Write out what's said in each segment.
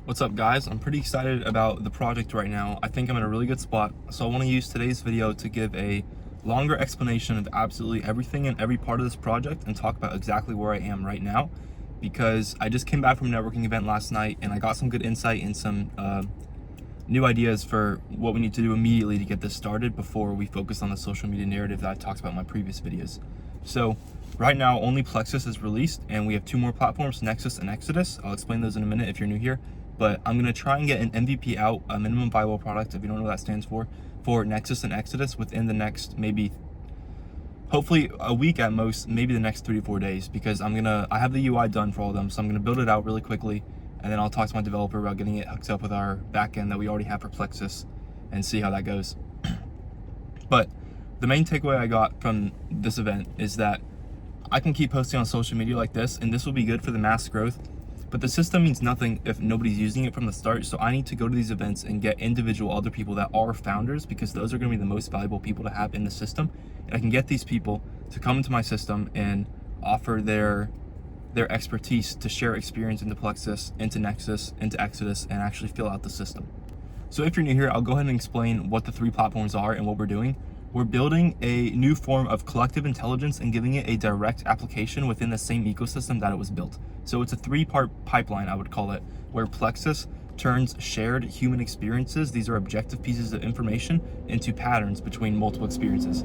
What's up, guys? I'm pretty excited about the project right now. I think I'm in a really good spot, so I want to use today's video to give a longer explanation of absolutely everything and every part of this project and talk about exactly where I am right now, because I just came back from a networking event last night and I got some good insight and some new ideas for what we need to do immediately to get this started before we focus on the social media narrative that I talked about in my previous videos. So right now, only Plexus is released, and we have two more platforms, Nexus and Exodus. I'll explain those in a minute if you're new here. But I'm gonna try and get an MVP out, a minimum viable product, if you don't know what that stands for Nexus and Exodus within the next hopefully a week at most, maybe the next 3 to 4 days, because I have the UI done for all of them, so I'm gonna build it out really quickly, and then I'll talk to my developer about getting it hooked up with our backend that we already have for Plexus and see how that goes. But the main takeaway I got from this event is that I can keep posting on social media like this, and this will be good for the mass growth. But the system means nothing if nobody's using it from the start, so I need to go to these events and get individual other people that are founders, because those are going to be the most valuable people to have in the system. And I can get these people to come into my system and offer their expertise to share experience into Plexus, into Nexus, into Exodus, and actually fill out the system. So if you're new here, I'll go ahead and explain what the three platforms are and what we're doing. We're building a new form of collective intelligence and giving it a direct application within the same ecosystem that it was built. So it's a three-part pipeline, I would call it, where Plexus turns shared human experiences, these are objective pieces of information, into patterns between multiple experiences.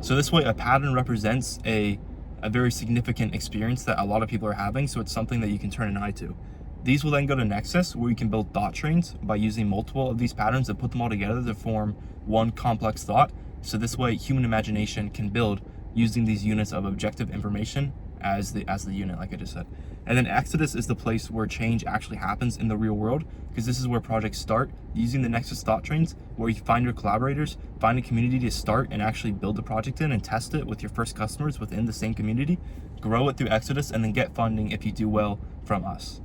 So this way, a pattern represents a very significant experience that a lot of people are having, so it's something that you can turn an eye to. These will then go to Nexus, where you can build thought trains by using multiple of these patterns and put them all together to form one complex thought. So this way, human imagination can build using these units of objective information as the unit, like I just said. And then Exodus is the place where change actually happens in the real world, because this is where projects start, using the Nexus thought trains, where you find your collaborators, find a community to start and actually build the project in and test it with your first customers within the same community, grow it through Exodus, and then get funding if you do well from us.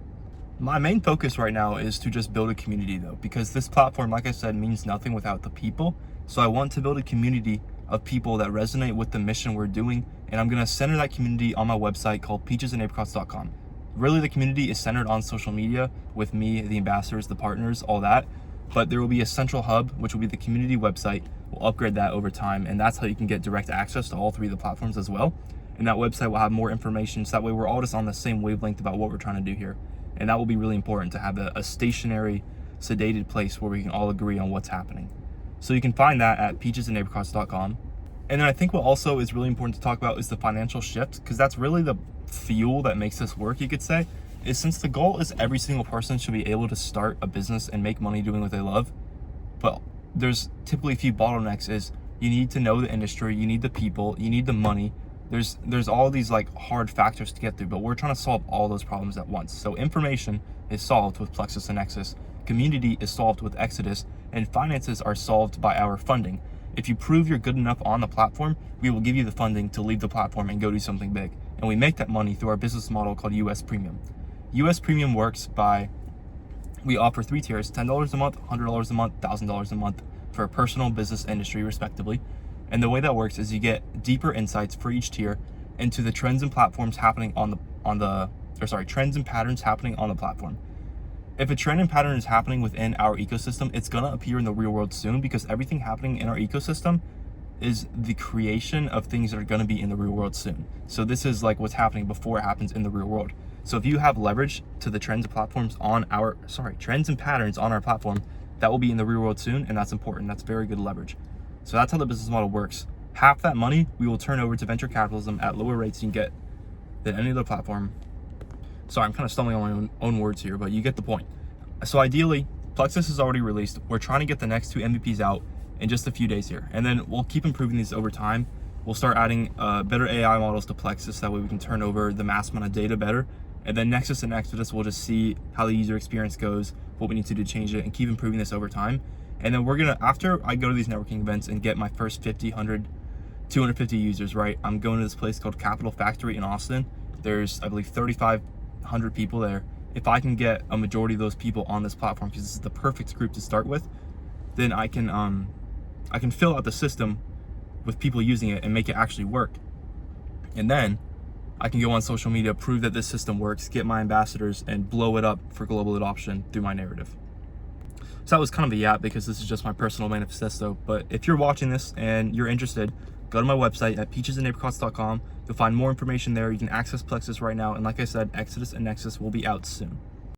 My main focus right now is to just build a community though, because this platform, like I said, means nothing without the people. So I want to build a community of people that resonate with the mission we're doing, and I'm gonna center that community on my website called peachesandapricots.com. Really, the community is centered on social media with me, the ambassadors, the partners, all that. But there will be a central hub, which will be the community website. We'll upgrade that over time, and that's how you can get direct access to all three of the platforms as well. And that website will have more information, so that way we're all just on the same wavelength about what we're trying to do here. And that will be really important, to have a stationary, sedated place where we can all agree on what's happening. So you can find that at peachesandapricots.com. And then I think what also is really important to talk about is the financial shift, because that's really the fuel that makes this work, you could say. Is since the goal is every single person should be able to start a business and make money doing what they love, but there's typically a few bottlenecks. Is you need to know the industry, you need the people, you need the money. There's all these like hard factors to get through, but we're trying to solve all those problems at once. So information is solved with Plexus and Nexus, community is solved with Exodus, and finances are solved by our funding. If you prove you're good enough on the platform, we will give you the funding to leave the platform and go do something big. And we make that money through our business model called US Premium. US Premium works by, we offer three tiers, $10 a month, $100 a month, $1,000 a month for personal, business, industry, respectively. And the way that works is you get deeper insights for each tier into the trends and platforms happening trends and patterns happening on the platform. If a trend and pattern is happening within our ecosystem, it's gonna appear in the real world soon, because everything happening in our ecosystem is the creation of things that are gonna be in the real world soon. So this is like what's happening before it happens in the real world. So if you have leverage to the trends and patterns on our platform, that will be in the real world soon, and that's important. That's very good leverage. So that's how the business model works. Half that money we will turn over to venture capitalism at lower rates you can get than any other platform. Sorry, I'm kind of stumbling on my own words here, but you get the point. So ideally, Plexus is already released. We're trying to get the next two MVPs out in just a few days here. And then we'll keep improving these over time. We'll start adding better AI models to Plexus. That way we can turn over the mass amount of data better. And then Nexus and Exodus, we'll just see how the user experience goes, what we need to do to change it, and keep improving this over time. And then we're gonna, after I go to these networking events and get my first 50, 100, 250 users, right? I'm going to this place called Capital Factory in Austin. There's, I believe, 3,500 people there. If I can get a majority of those people on this platform, because this is the perfect group to start with, then I can fill out the system with people using it and make it actually work. And then I can go on social media, prove that this system works, get my ambassadors, and blow it up for global adoption through my narrative. So that was kind of a yap because this is just my personal manifesto. But if you're watching this and you're interested, go to my website at peachesandapricots.com. You'll find more information there. You can access Plexus right now. And like I said, Exodus and Nexus will be out soon.